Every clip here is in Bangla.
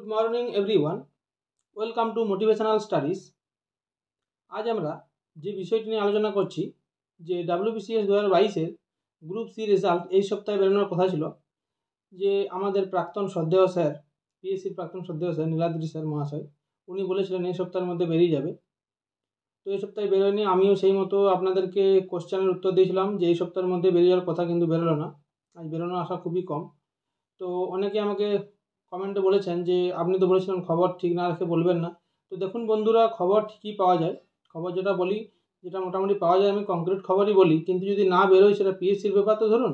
Good morning everyone, welcome to motivational studies. আজ আমরা যে বিষয়টি নিয়ে আলোচনা করছি যে WBCS 2022-এর গ্রুপ সি রেজাল্ট এই সপ্তাহে বেরোনোর কথা ছিল। যে আমাদের প্রাক্তন শ্রদ্ধেয় স্যার, পিএসসির প্রাক্তন শ্রদ্ধেয় স্যার নীলাদ্রি স্যার মহাশয়, উনি বলেছিলেন এই সপ্তাহের মধ্যে বেরিয়ে যাবে। তো এই সপ্তাহে বেরোয়নি, আমিও সেই মতো আপনাদেরকে কোশ্চেনের উত্তর দিয়েছিলাম যে এই সপ্তাহের মধ্যে বেরিয়ে যাওয়ার কথা, কিন্তু বেরোলো না। আজ বেরোনোর আশা খুবই কম। তো অনেকে আমাকে কমেন্টে বলেছেন যে আপনি তো বলেছিলেন খবর ঠিক না রেখে বলবেন না। তো দেখুন বন্ধুরা, খবর ঠিকই পাওয়া যায়। খবর যেটা বলি, যেটা মোটামুটি পাওয়া যায়, আমি কংক্রিট খবরই বলি। কিন্তু যদি না বেরোয় সেটা পিএসসির ব্যাপার, তো ধরুন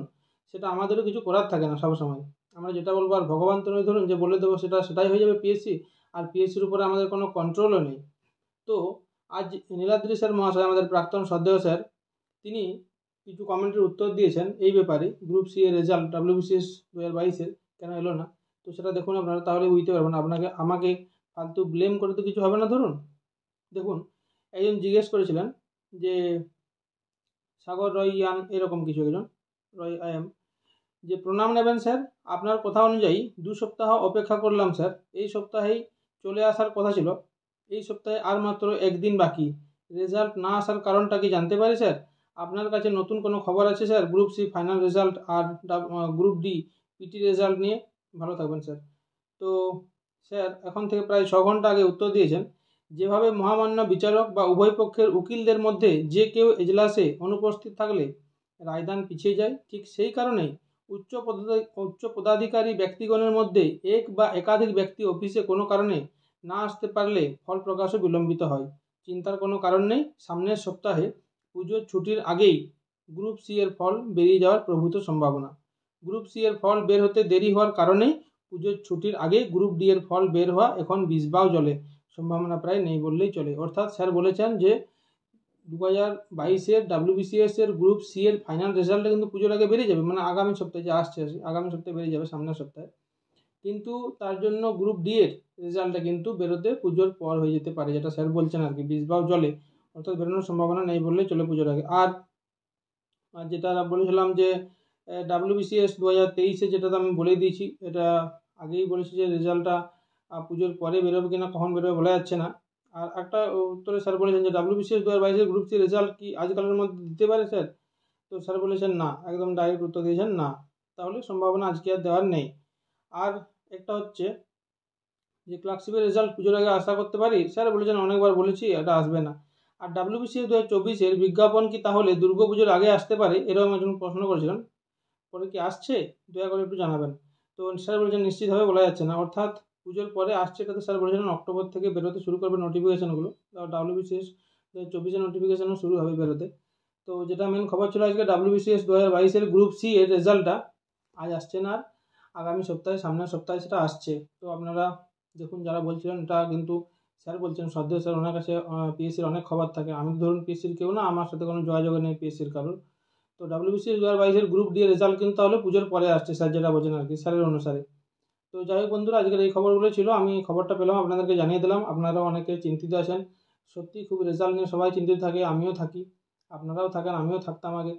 সেটা আমাদেরও কিছু করার থাকে না সবসময়। আমরা যেটা বলবো, আর ভগবান তো নয় ধরুন যে বলে দেবো সেটাই হয়ে যাবে পিএসসি, আর পিএসসির উপরে আমাদের কোনো কন্ট্রোলও নেই। তো আজ নীলাদ্রি স্যার মহাশয়, আমাদের প্রাক্তন শ্রদ্ধেয় স্যার, তিনি কিছু কমেন্টের উত্তর দিয়েছেন এই ব্যাপারে, গ্রুপ সি এর রেজাল্ট WBCS 2022-এর কেন এলো না। তো সেটা দেখুন আপনারা, তাহলে বুঝতে পারবেন। আমাকে ফালতু ব্লেম করে তো কিছু হবে না। ধরুন দেখুন, একজন জিজ্ঞেস করেছিলেন যে সাগর রয় ইয়ান, এরকম কিছু একজন রয় আই যে প্রণাম নেবেন স্যার, আপনার কথা অনুযায়ী 2 সপ্তাহ অপেক্ষা করলাম স্যার, এই সপ্তাহেই চলে আসার কথা ছিল। এই সপ্তাহে আর মাত্র একদিন বাকি, রেজাল্ট না আসার কারণটা কি জানতে পারি স্যার? আপনার কাছে নতুন কোনো খবর আছে sir group C final result আর গ্রুপ ডি পিটি রেজাল্ট নিয়ে? ভালো থাকবেন স্যার। তো স্যার এখন থেকে প্রায় 6 ঘন্টা আগে উত্তর দিয়েছেন, যেভাবে মহামান্য বিচারক বা উভয় পক্ষের উকিলদের মধ্যে যে কেউ এজলাসে অনুপস্থিত থাকলে রায়দান পিছিয়ে যায়, ঠিক সেই কারণেই উচ্চ পদাধিকারী ব্যক্তিগণের মধ্যে এক বা একাধিক ব্যক্তি অফিসে কোনো কারণে না আসতে পারলে ফল প্রকাশও বিলম্বিত হয়। চিন্তার কোনো কারণ নেই, সামনের সপ্তাহে পুজোর ছুটির আগেই গ্রুপ সি এর ফল বেরিয়ে যাওয়ার প্রভূত সম্ভাবনা। গ্রুপ সি এর ফল বের হতে দেরি হওয়ার কারণেই পুজোর ছুটির আগে গ্রুপ ডি এর ফল বের হওয়া এখন বিষবাও জলে, সম্ভাবনা প্রায় নেই বললেই চলে। অর্থাৎ স্যার বলেছেন যে 2022-এর WBCS এর গ্রুপ সি এর ফাইনাল রেজাল্টটা কিন্তু পুজোর আগে বেরিয়ে যাবে, মানে আগামী সপ্তাহে যে আসছে, আগামী সপ্তাহে বেরিয়ে যাবে, সামনের সপ্তাহে। কিন্তু তার জন্য গ্রুপ ডি এর রেজাল্টটা কিন্তু বেরোতে পুজোর পর হয়ে যেতে পারে, যেটা স্যার বলছেন আর কি, বিষবাও জলে, অর্থাৎ বেরোনোর সম্ভাবনা নেই বললেই চলে পুজোর আগে। আর যেটা বলেছিলাম যে WBCS 2023-এ, যেটা তো আমি বলে দিয়েছি, এটা আগেই বলেছি যে রেজাল্টটা পুজোর পরে বেরোবে কিনা, কখন বেরোবে বলা যাচ্ছে না। আর একটা উত্তরে স্যার বলেছেন যে WBCS 2022-এর গ্রুপ সি রেজাল্ট কি আজকালের মধ্যে দিতে পারে স্যার? তো স্যার বলেছেন না, একদম ডাইরেক্ট উত্তর দিয়েছেন না, তাহলে সম্ভাবনা আজকে আর দেওয়ার নেই। আর একটা হচ্ছে যে ক্লার্কশিপের রেজাল্ট পুজোর আগে আশা করতে পারি, স্যার বলেছেন অনেকবার বলেছি এটা আসবে না। আর WBCS 2024-এর বিজ্ঞাপন কি তাহলে দুর্গাপুজোর আগে আসতে পারে, এরকম একজন প্রশ্ন করেছিলেন। পরে কি আসছে দয়া করে একটু জানাবেন। তো স্যার বলেছেন নিশ্চিতভাবে বলা যাচ্ছে না, অর্থাৎ পুজোর পরে আসছে, এটাতে স্যার বলেছিলেন অক্টোবর থেকে বেরোতে শুরু করবে নোটিফিকেশানগুলো। WBCS 2024-এর নোটিফিকেশানও শুরু হবে বেরোতে। তো যেটা মেন খবর ছিল আজকে, WBCS 2022-এর গ্রুপ সি এর রেজাল্টটা আজ আসছে না, আর আগামী সপ্তাহে, সামনের সপ্তাহে সেটা আসছে। তো আপনারা দেখুন, যারা বলছিলেন এটা কিন্তু স্যার বলছেন, শ্রদ্ধেয় স্যার, ওনার কাছে পিএসসির অনেক খবর থাকে। আমি ধরুন পিএসসির কেউ না, আমার সাথে কোনো যোগাযোগ নেই পিএসসির কারোর। তো WBCS 2022-এর গ্রুপ ডি এর রেজাল্ট কিন্তু তাহলে পুজোর পরে আসছে, স্যার যেটা বলছেন আর কি, স্যারের অনুসারে। তো যাই হোক বন্ধুরা, আজকের এই খবরগুলো ছিল, আমি খবরটা পেলাম, আপনাদেরকে জানিয়ে দিলাম। আপনারাও অনেকে চিন্তিত আছেন, সত্যি খুব রেজাল্ট নিয়ে সবাই চিন্তিত থাকে, আমিও থাকি, আপনারাও থাকেন, আমিও থাকতাম আগে।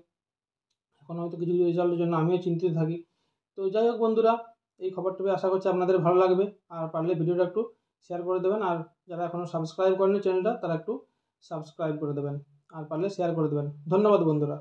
এখন হয়তো কিছু কিছু রেজাল্টের জন্য আমিও চিন্তিত থাকি। তো যাই হোক বন্ধুরা, এই খবরটা পেয়ে আশা করছি আপনাদের ভালো লাগবে, আর পারলে ভিডিওটা একটু শেয়ার করে দেবেন। আর যারা এখনও সাবস্ক্রাইব করেনি চ্যানেলটা, তারা একটু সাবস্ক্রাইব করে দেবেন, আর পারলে শেয়ার করে দেবেন। ধন্যবাদ বন্ধুরা।